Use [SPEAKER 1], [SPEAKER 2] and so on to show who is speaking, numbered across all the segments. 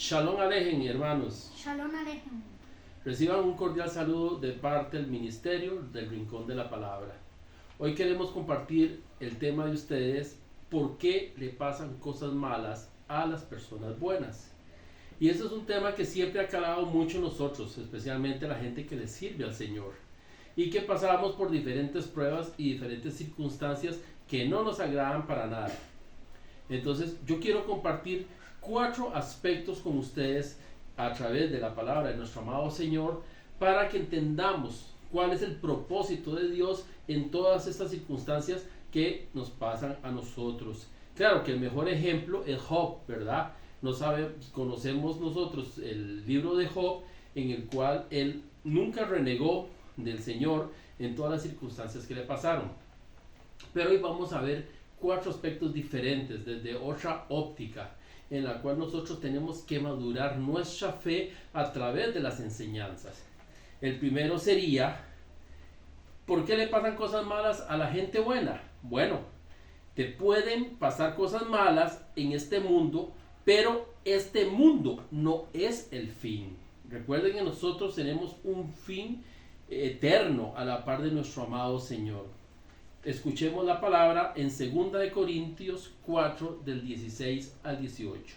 [SPEAKER 1] Shalom Alejem, hermanos.
[SPEAKER 2] Shalom Alejem.
[SPEAKER 1] Reciban un cordial saludo de parte del Ministerio del Rincón de la Palabra. Hoy queremos compartir el tema de ustedes: ¿por qué le pasan cosas malas a las personas buenas? Y eso es un tema que siempre ha calado mucho en nosotros, especialmente la gente que le sirve al Señor, y que pasamos por diferentes pruebas y diferentes circunstancias que no nos agradan para nada. Entonces yo quiero compartir 4 aspectos con ustedes a través de la palabra de nuestro amado Señor, para que entendamos cuál es el propósito de Dios en todas estas circunstancias que nos pasan a nosotros. Claro que el mejor ejemplo es Job, ¿verdad? Conocemos nosotros el libro de Job, en el cual él nunca renegó del Señor en todas las circunstancias que le pasaron. Pero hoy vamos a ver 4 aspectos diferentes desde otra óptica, en la cual nosotros tenemos que madurar nuestra fe a través de las enseñanzas. El primero sería: ¿por qué le pasan cosas malas a la gente buena? Bueno, te pueden pasar cosas malas en este mundo, pero este mundo no es el fin. Recuerden que nosotros tenemos un fin eterno a la par de nuestro amado Señor. Escuchemos la palabra en 2 Corintios 4 del 16 al 18.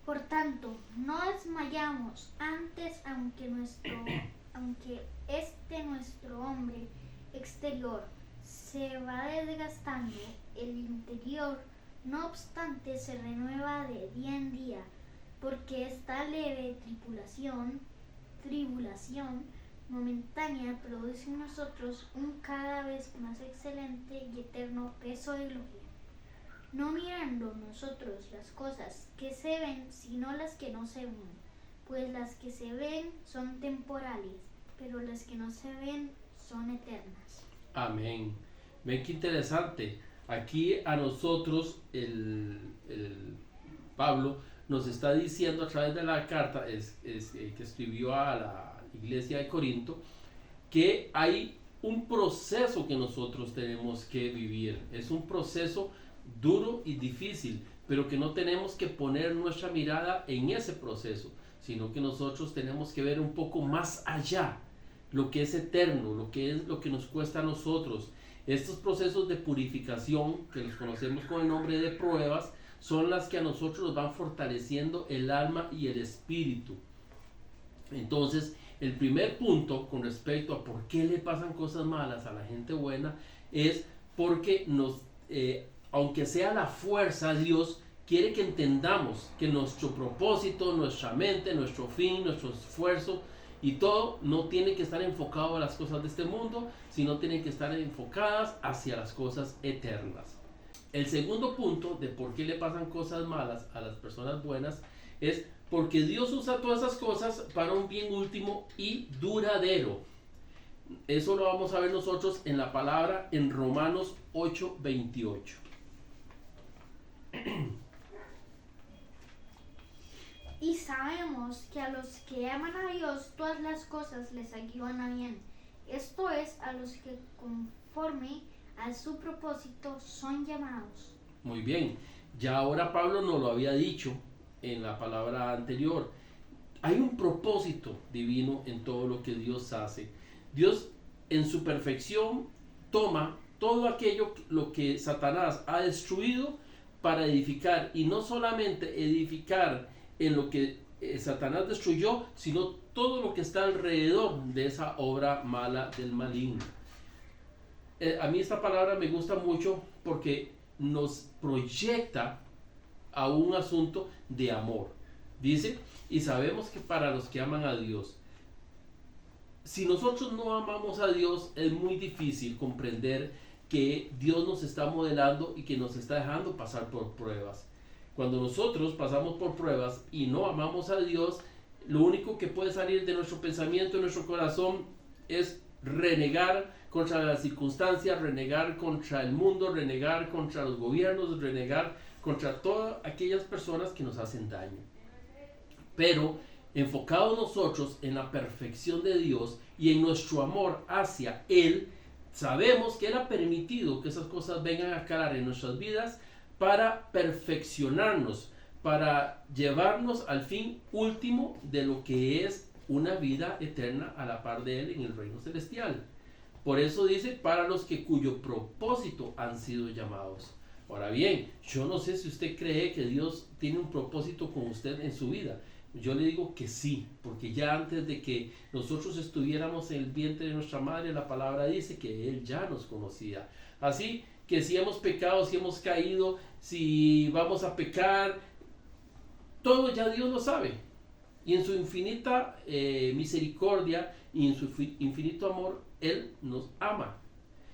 [SPEAKER 2] Por tanto, no desmayamos antes, aunque nuestro hombre exterior se va desgastando, el interior, no obstante, se renueva de día en día, porque esta leve tribulación momentánea produce en nosotros un cada vez más excelente y eterno peso de gloria, no mirando nosotros las cosas que se ven, sino las que no se ven, pues las que se ven son temporales, pero las que no se ven son eternas.
[SPEAKER 1] Amén. Ven qué interesante. Aquí a nosotros Pablo nos está diciendo a través de la carta que escribió a la iglesia de Corinto, que hay un proceso que nosotros tenemos que vivir. Es un proceso duro y difícil, pero que no tenemos que poner nuestra mirada en ese proceso, sino que nosotros tenemos que ver un poco más allá, lo que es eterno, lo que nos cuesta a nosotros. Estos procesos de purificación, que los conocemos con el nombre de pruebas, son las que a nosotros nos van fortaleciendo el alma y el espíritu. Entonces, el primer punto con respecto a por qué le pasan cosas malas a la gente buena es porque aunque sea la fuerza, Dios quiere que entendamos que nuestro propósito, nuestra mente, nuestro fin, nuestro esfuerzo y todo no tiene que estar enfocado a las cosas de este mundo, sino tienen que estar enfocadas hacia las cosas eternas. El segundo punto de por qué le pasan cosas malas a las personas buenas es porque Dios usa todas esas cosas para un bien último y duradero. Eso lo vamos a ver nosotros en la palabra en Romanos 8:28.
[SPEAKER 2] Y sabemos que a los que aman a Dios todas las cosas les ayudan a bien. Esto es, a los que conforme a su propósito son llamados.
[SPEAKER 1] Muy bien, ya ahora Pablo nos lo había dicho en la palabra anterior. Hay un propósito divino en todo lo que Dios hace. Dios en su perfección toma todo aquello lo que Satanás ha destruido para edificar, y no solamente edificar en lo que Satanás destruyó, sino todo lo que está alrededor de esa obra mala del maligno. A mí esta palabra me gusta mucho porque nos proyecta a un asunto de amor. Dice: y sabemos que para los que aman a Dios. Si nosotros no amamos a Dios, es muy difícil comprender que Dios nos está modelando y que nos está dejando pasar por pruebas. Cuando nosotros pasamos por pruebas y no amamos a Dios, lo único que puede salir de nuestro pensamiento, de nuestro corazón, es renegar contra las circunstancias, renegar contra el mundo, renegar contra los gobiernos, renegar contra todas aquellas personas que nos hacen daño. Pero enfocados nosotros en la perfección de Dios y en nuestro amor hacia Él, sabemos que Él ha permitido que esas cosas vengan a calar en nuestras vidas para perfeccionarnos, para llevarnos al fin último de lo que es una vida eterna a la par de Él en el reino celestial. Por eso dice, para los que cuyo propósito han sido llamados. Ahora bien, yo no sé si usted cree que Dios tiene un propósito con usted en su vida. Yo le digo que sí, porque ya antes de que nosotros estuviéramos en el vientre de nuestra madre, la palabra dice que Él ya nos conocía. Así que si hemos pecado, si hemos caído, si vamos a pecar, todo ya Dios lo sabe. Y en su infinita misericordia y en su infinito amor, Él nos ama.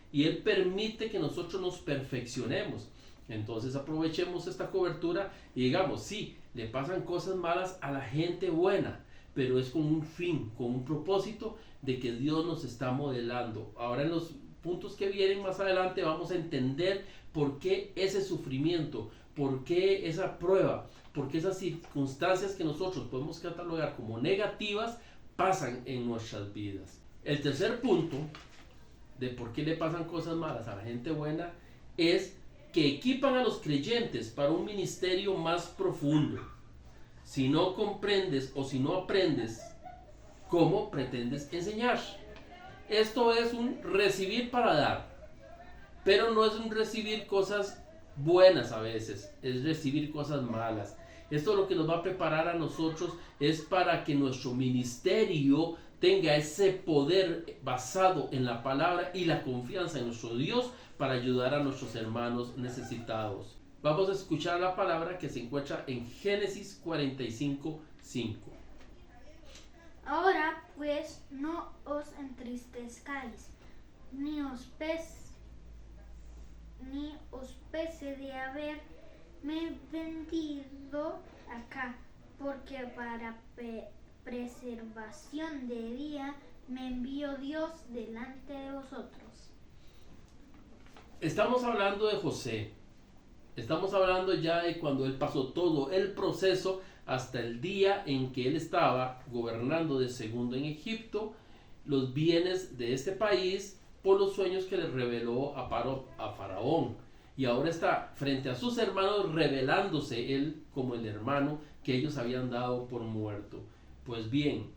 [SPEAKER 1] Y Él permite que nosotros nos perfeccionemos. Entonces aprovechemos esta cobertura y digamos, sí, le pasan cosas malas a la gente buena, pero es con un fin, con un propósito de que Dios nos está modelando. Ahora en los puntos que vienen más adelante vamos a entender por qué ese sufrimiento, por qué esa prueba, por qué esas circunstancias que nosotros podemos catalogar como negativas pasan en nuestras vidas. El tercer punto de por qué le pasan cosas malas a la gente buena es que equipan a los creyentes para un ministerio más profundo. Si no comprendes o si no aprendes, ¿cómo pretendes enseñar? Esto es un recibir para dar, pero no es un recibir cosas buenas a veces, es recibir cosas malas. Esto lo que nos va a preparar a nosotros es para que nuestro ministerio tenga ese poder basado en la palabra y la confianza en nuestro Dios para ayudar a nuestros hermanos necesitados. Vamos a escuchar la palabra que se encuentra en Génesis 45:5.
[SPEAKER 2] Ahora pues no os entristezcáis, ni os pese de haberme vendido acá, porque para preservación de día me envió Dios delante de vosotros.
[SPEAKER 1] Estamos hablando de José. Estamos hablando ya de cuando él pasó todo el proceso hasta el día en que él estaba gobernando de segundo en Egipto los bienes de este país por los sueños que le reveló a Faraón. Y ahora está frente a sus hermanos revelándose él como el hermano que ellos habían dado por muerto. Pues bien,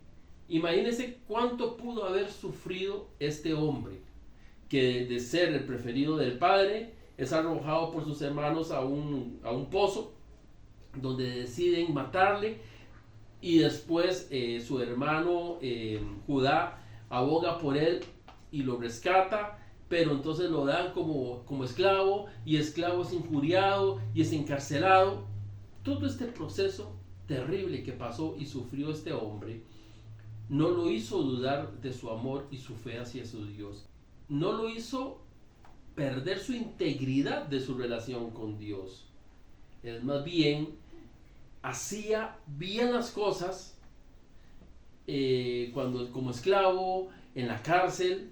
[SPEAKER 1] imagínense cuánto pudo haber sufrido este hombre, que de ser el preferido del padre es arrojado por sus hermanos a un pozo donde deciden matarle, y después su hermano Judá aboga por él y lo rescata, pero entonces lo dan como esclavo, y esclavo es injuriado y es encarcelado. Todo este proceso terrible que pasó y sufrió este hombre no lo hizo dudar de su amor y su fe hacia su Dios. No lo hizo perder su integridad de su relación con Dios. Es más bien, hacía bien las cosas cuando como esclavo, en la cárcel,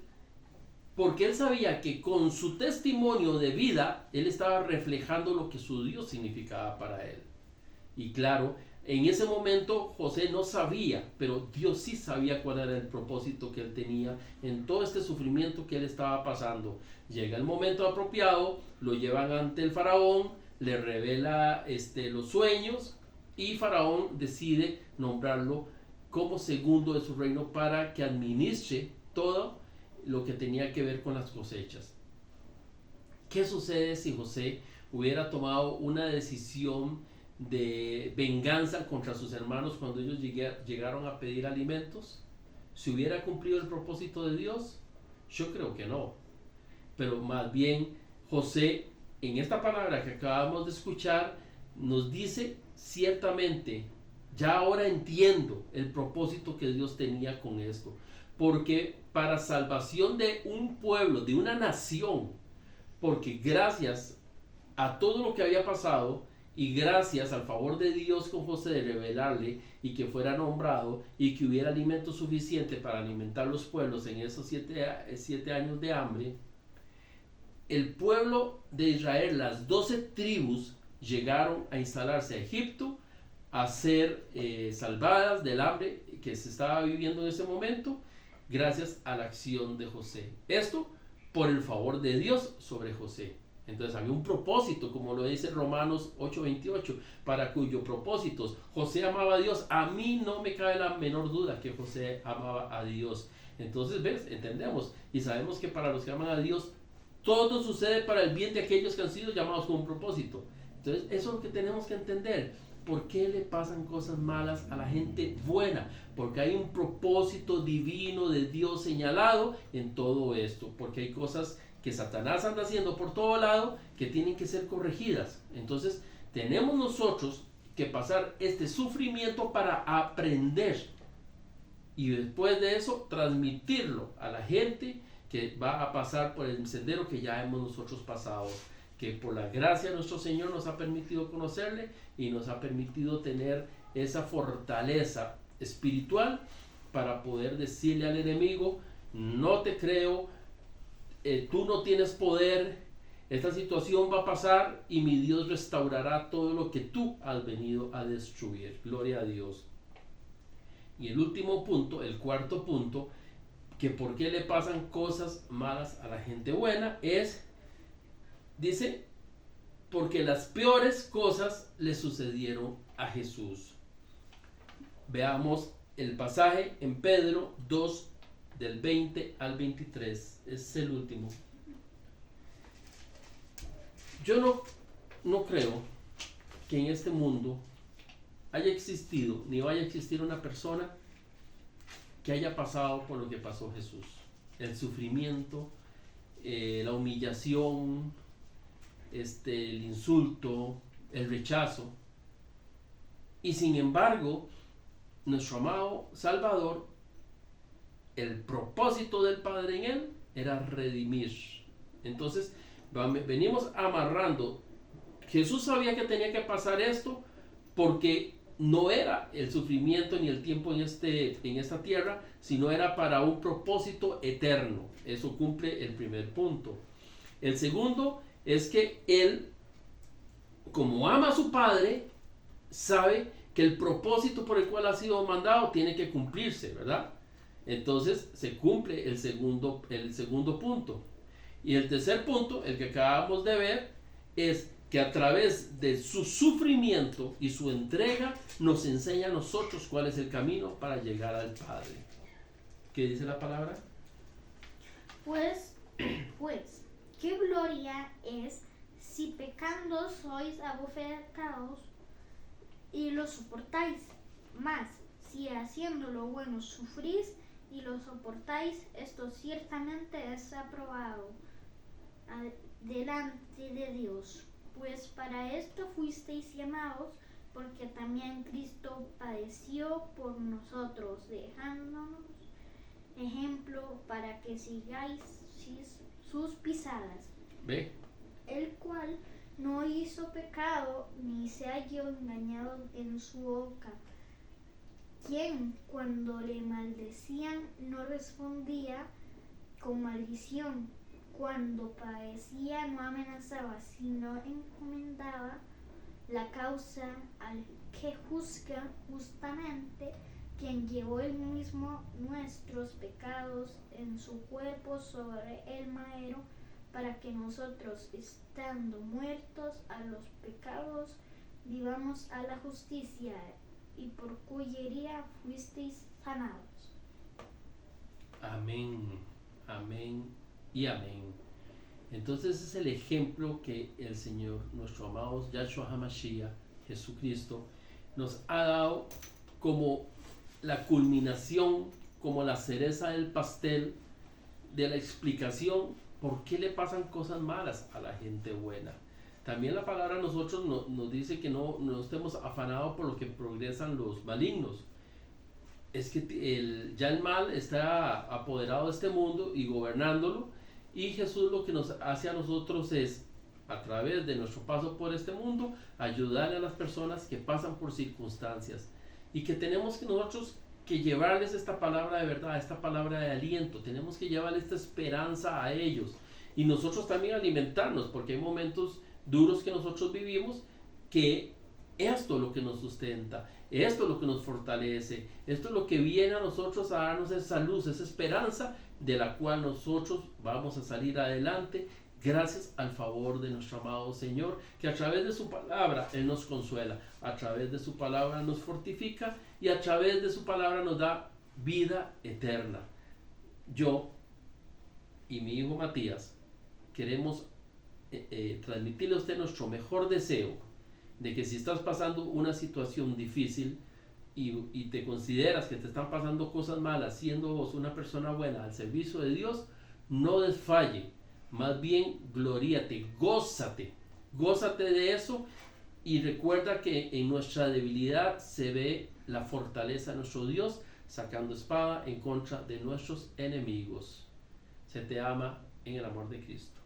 [SPEAKER 1] porque él sabía que con su testimonio de vida, él estaba reflejando lo que su Dios significaba para él. Y claro, en ese momento José no sabía, pero Dios sí sabía cuál era el propósito que él tenía en todo este sufrimiento que él estaba pasando. Llega el momento apropiado, lo llevan ante el faraón, le revela los sueños, y faraón decide nombrarlo como segundo de su reino para que administre todo lo que tenía que ver con las cosechas. ¿Qué sucede si José hubiera tomado una decisión de venganza contra sus hermanos cuando ellos llegaron a pedir alimentos? ¿Se hubiera cumplido el propósito de Dios? Yo creo que no. Pero más bien José, en esta palabra que acabamos de escuchar, nos dice ciertamente, ya ahora entiendo el propósito que Dios tenía con esto, porque para salvación de un pueblo, de una nación, porque gracias a todo lo que había pasado y gracias al favor de Dios con José de revelarle y que fuera nombrado y que hubiera alimento suficiente para alimentar los pueblos en esos 7 años de hambre, el pueblo de Israel, las 12 tribus, llegaron a instalarse a Egipto, a ser salvadas del hambre que se estaba viviendo en ese momento, gracias a la acción de José. Esto por el favor de Dios sobre José. Entonces había un propósito, como lo dice Romanos 8:28, para cuyos propósitos José amaba a Dios. A mí no me cabe la menor duda que José amaba a Dios. Entonces, ¿ves? Entendemos y sabemos que para los que aman a Dios, todo sucede para el bien de aquellos que han sido llamados con un propósito. Entonces, eso es lo que tenemos que entender. ¿Por qué le pasan cosas malas a la gente buena? Porque hay un propósito divino de Dios señalado en todo esto. Porque hay cosas que Satanás anda haciendo por todo lado que tienen que ser corregidas. Entonces, tenemos nosotros que pasar este sufrimiento para aprender. Y después de eso, transmitirlo a la gente que va a pasar por el sendero que ya hemos nosotros pasado. Que por la gracia de nuestro Señor nos ha permitido conocerle y nos ha permitido tener esa fortaleza espiritual para poder decirle al enemigo: no te creo, tú no tienes poder, esta situación va a pasar y mi Dios restaurará todo lo que tú has venido a destruir. Gloria a Dios. Y el último punto, el cuarto punto, que por qué le pasan cosas malas a la gente buena es, dice, porque las peores cosas le sucedieron a Jesús. Veamos el pasaje en Pedro 2, del 20 al 23. Es el último. Yo no creo que en este mundo haya existido, ni vaya a existir una persona que haya pasado por lo que pasó Jesús. El sufrimiento, la humillación, el insulto, el rechazo. Y sin embargo, nuestro amado Salvador, el propósito del Padre en él era redimir. Entonces, venimos amarrando. Jesús sabía que tenía que pasar esto porque no era el sufrimiento ni el tiempo en esta tierra, sino era para un propósito eterno. Eso cumple el primer punto. El segundo es que él, como ama a su Padre, sabe que el propósito por el cual ha sido mandado tiene que cumplirse, ¿verdad? Entonces se cumple el segundo punto. Y el tercer punto, el que acabamos de ver, es que a través de su sufrimiento y su entrega nos enseña a nosotros cuál es el camino para llegar al Padre. ¿Qué dice la palabra?
[SPEAKER 2] Pues, qué gloria es si pecando sois abofetados y lo soportáis, mas si haciendo lo bueno sufrís y lo soportáis, esto ciertamente es aprobado delante de Dios. Pues para esto fuisteis llamados, porque también Cristo padeció por nosotros, dejándonos ejemplo para que sigáis sus pisadas.
[SPEAKER 1] ¿Ve?
[SPEAKER 2] El cual no hizo pecado, ni se halló engañado en su boca, quien cuando le maldecían no respondía con maldición, cuando padecía no amenazaba, sino encomendaba la causa al que juzga justamente, quien llevó él mismo nuestros pecados en su cuerpo sobre el madero, para que nosotros, estando muertos a los pecados, vivamos a la justicia, y por cuya herida fuisteis sanados.
[SPEAKER 1] Amén, amén y amén. Entonces es el ejemplo que el Señor, nuestro amado Yahshua HaMashiach, Jesucristo, nos ha dado como la culminación, como la cereza del pastel de la explicación por qué le pasan cosas malas a la gente buena. También la palabra a nosotros nos dice que no estemos afanados por lo que progresan los malignos. Es que ya el mal está apoderado de este mundo y gobernándolo, y Jesús lo que nos hace a nosotros es, a través de nuestro paso por este mundo, ayudar a las personas que pasan por circunstancias, y que tenemos que nosotros que llevarles esta palabra de verdad, esta palabra de aliento, tenemos que llevarles esta esperanza a ellos, y nosotros también alimentarnos, porque hay momentos duros que nosotros vivimos, que esto es lo que nos sustenta, esto es lo que nos fortalece, esto es lo que viene a nosotros a darnos esa luz, esa esperanza de la cual nosotros vamos a salir adelante gracias al favor de nuestro amado Señor, que a través de su palabra Él nos consuela, a través de su palabra nos fortifica y a través de su palabra nos da vida eterna. Yo y mi hijo Matías queremos transmitirle a usted nuestro mejor deseo de que si estás pasando una situación difícil y te consideras que te están pasando cosas malas, siendo vos una persona buena al servicio de Dios, no desfalle, más bien gloríate, gózate de eso y recuerda que en nuestra debilidad se ve la fortaleza de nuestro Dios sacando espada en contra de nuestros enemigos. Se te ama en el amor de Cristo.